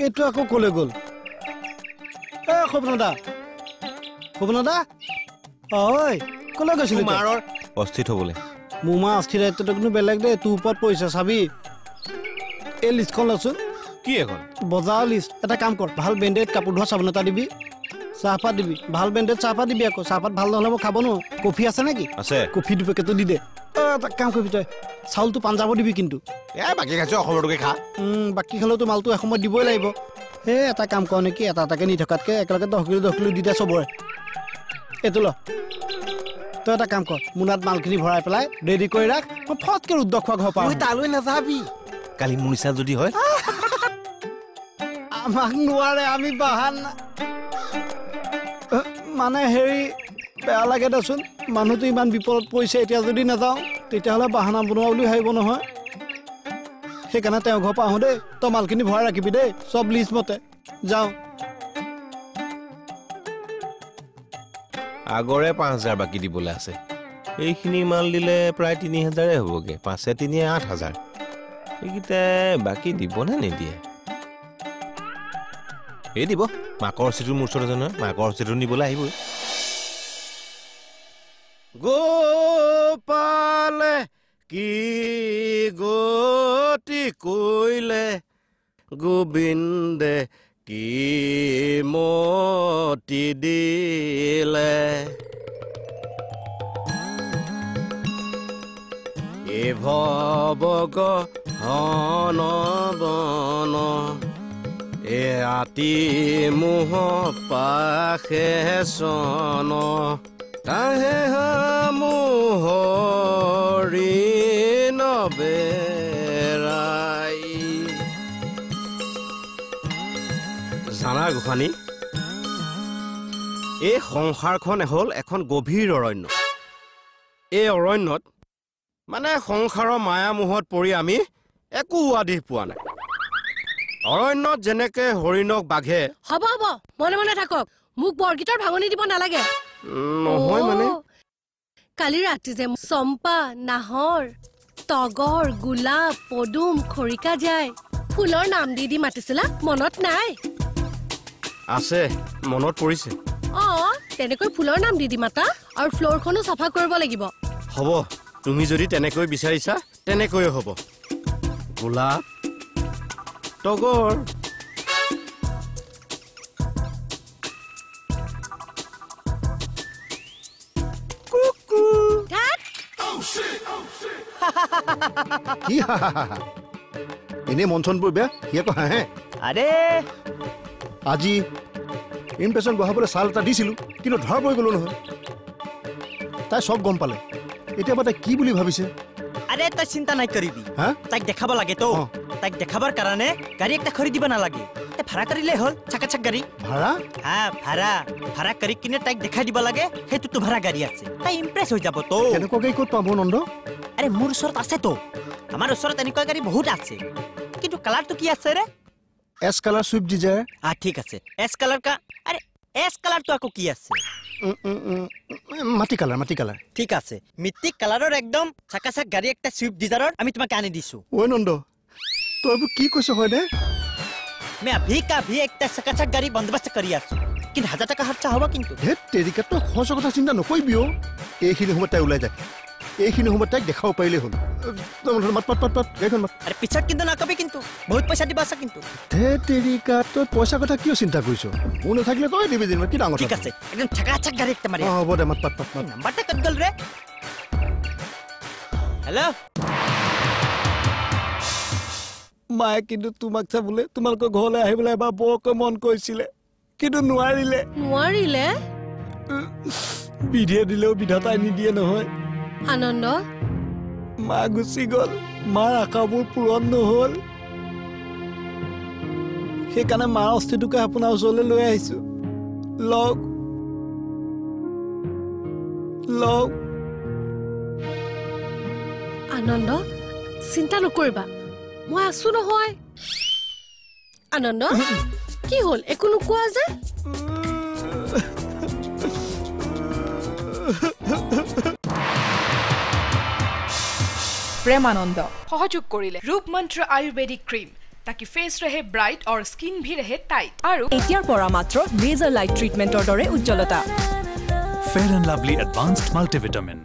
এইটো আকৌ কলে গ'ল খবনদা ঐ কলে গৈছিলি মাৰৰ অস্থিত হ'বলে মোৰ মা অস্থিৰ দায়িত্বটো কিন্তু বেলেগ দে তোৰ ওপৰত পৰিছে চাবি এই লিষ্টখন লচোন কি এখন বজাৰ লিষ্ট এটা কাম কৰ ভাল বেণ্ডেড কাপোৰ ধোৱা চাবোন এটা দিবি চাহপাত দিবি ভাল বেণ্ডেড চাহপাত দিবি আকৌ চাহপাত ভাল নহ'লে মই খাব নোৱাৰো কফি আছে নেকি আছে কফি 2 পেকেটো দি দে এটা কাম কৰিবি তই চাউলটো পাঞ্জাব দিবি কিন্তু বাকী খাইছো অসমৰটোকে খা বাকী খালেওতো মালটো এসময়ত দিবই লাগিব সেই এটা কাম কৰ নেকি এটা এটাকে নি থকাতকে একেলগে 10 কিলো দি দে চবৰে এইটো ল তই এটা কাম কৰ মোনাত মালখিনি ভৰাই পেলাই ৰেডি কৰি ৰাখ মই ফটকে ৰুদ্ৰ খোৱা ঘৰ পাওঁ তালৈ নাযাবি কালি মোৰ নিচিনা যদি হয় আমাক নোৱাৰে আমি বাহান মানে হেৰি বেয়া লাগে দেচোন মানুহটো ইমান বিপদত পৰিছে এতিয়া যদি নাযাওঁ তেতিয়াহ'লে বাহানা বনোৱা বুলি ভাবিব নহয় সেইকাৰণে তেওঁ ঘৰ পৰা আহোঁ দেই তই মালখিনি ভৰাই ৰাখিবি দেই চব লিষ্ট মতে যাওঁ আগৰে 5000 বাকী দিবলৈ আছে এইখিনি মাল দিলে প্ৰায় 3000 হ'বগে 5 3 8000 এইকেইটা বাকী দিব নে নিদিয়ে এই দিব মাকৰ চিটু মোৰ ওচৰত আছে নহয় মাকৰ চিটু নিবলৈ আহিবই গোপালে কি গতি কইলে গোবিন্দে কি মতি দিলে এ ভবগ হন বন এ আতি মোহ পাখে চন কাহে মোহৰি নবেৰাই জানা গোসানী এই সংসাৰখন হ'ল এখন গভীৰ অৰণ্য এই অৰণ্যত মানে সংসাৰৰ মায়া মোহত পৰি আমি একো আদিশ পোৱা নাই অৰণ্যত যেনেকে হৰিণক বাঘে হ'ব মনে মনে থাকক মোক বৰগীতৰ ভাঙনি দিব নালাগে নহয় মানে কালি ৰাতি যে চম্পা নাহৰ তগৰ গোলাপ পদুম খৰিকা যায় ফুলৰ নাম দি মাতিছিলা মনত নাই আছে মনত পৰিছে তেনেকৈ ফুলৰ নাম দি মাতা আৰু ফ্ল'ৰখনো চাফা কৰিব লাগিব হ'ব তুমি যদি তেনেকৈ বিচাৰিছা তেনেকৈ হ'ব গোলাপ তগৰ কি এনে মঞ্চনবোৰ বেয়া সি আকৌ হাঁহে আৰে আজি ইমপ্ৰেশ্যন বহাবলৈ চাল এটা দিছিলোঁ কিন্তু ধৰা পৰি গ'লো নহয় তাই চব গম পালে এতিয়া তাই কি বুলি ভাবিছে আৰে তই চিন্তা নাই কৰিবি তাইক দেখাব লাগে তো তাইক দেখাবৰ কাৰণে গাড়ী একটা খৰি দিব নালাগে ভাড়া কৰিলে হ'ল চাকাচাক গাড়ী ভাড়া ভাড়া কৰি কিনে তাইক দেখাই দিব লাগে সেইটোতো ভাড়া গাড়ী আছে তাই ইমপ্ৰেছ হৈ যাব তো এনেকুৱাকৈ ক'ত পাব নন্দ আৰে মোৰ ওচৰত আছে তো আমাৰ ওচৰত এনেকুৱা গাড়ী বহুত আছে কিন্তু কালাৰটো কি আছে ৰে এছ কালাৰ সুইফ্ট ডিজায়াৰ ঠিক আছে এছ কালাৰ আৰে এছ কালাৰটো আকৌ কি আছে মাটি কালাৰ ঠিক আছে মিট্টি কালাৰৰ একদম চাকাচাক গাড়ী একটা সুইফ্ট ডিজায়াৰৰ আমি তোমাক আনি দিছো ঐ নন্দ তই এইবোৰ কি কৈছ হয় দে मैं अभी का भी एक चकाचक गाड़ी बंदोबस्त करी आছো কিন্তু 1000 টাকা খরচা হবে কিন্তু ধেত তেৰিকা তো খৰচ কথা চিন্তা নকৰিবিও এইখিনি সময়ত তাই ওলাই যায় এইখিনি সময়ত তাইক দেখাব পাৰিলে হ'ল মাত গাড়ীখন মাত আরে পিছত কিন্তু নাকবি কিন্তু বহুত পইচা দিবা আছে কিন্তু ধেত তেৰিকা তই পইচা কথা কিয় চিন্তা কৰিছ মোৰ নাথাকিলে তই দিবি দিন কি ডাঙৰ ঠিক আছে একদম চকাচক গাড়ী একটা মাৰি হ'ব দে মাত নাম্বাৰটা কত গল ৰে হেল্ল' মায়ে কিন্তু তোমাক চাবলৈ তোমালোকৰ ঘৰলৈ আহিবলৈ এবাৰ বৰকৈ মন কৰিছিলে কিন্তু নোৱাৰিলে বিধিয়ে দিলেও বিধাতাই নিদিয়ে নহয় আনন্দ মা গুচি গ'ল মাৰ আশাবোৰ পূৰণ নহ'ল সেইকাৰণে মাৰ অস্থিটোকে আপোনাৰ ওচৰলৈ লৈ আহিছো লগ আনন্দ চিন্তা নকৰিবা মই আছো নহয় আনন্দ কি হল একো নোকোৱা যে প্ৰেমানন্দ সহযোগ কৰিলে ৰূপমন্ত্ৰ আয়ুৰ্বেদিক ক্ৰীম ताकि फेस रहे ब्राइट और स्किन भी रहे टाइट और एटियार পৰা মাত্ৰ लेजर लाइट ट्रीटमेंटर दरे उज्जलता Fair and Lovely advanced multivitamin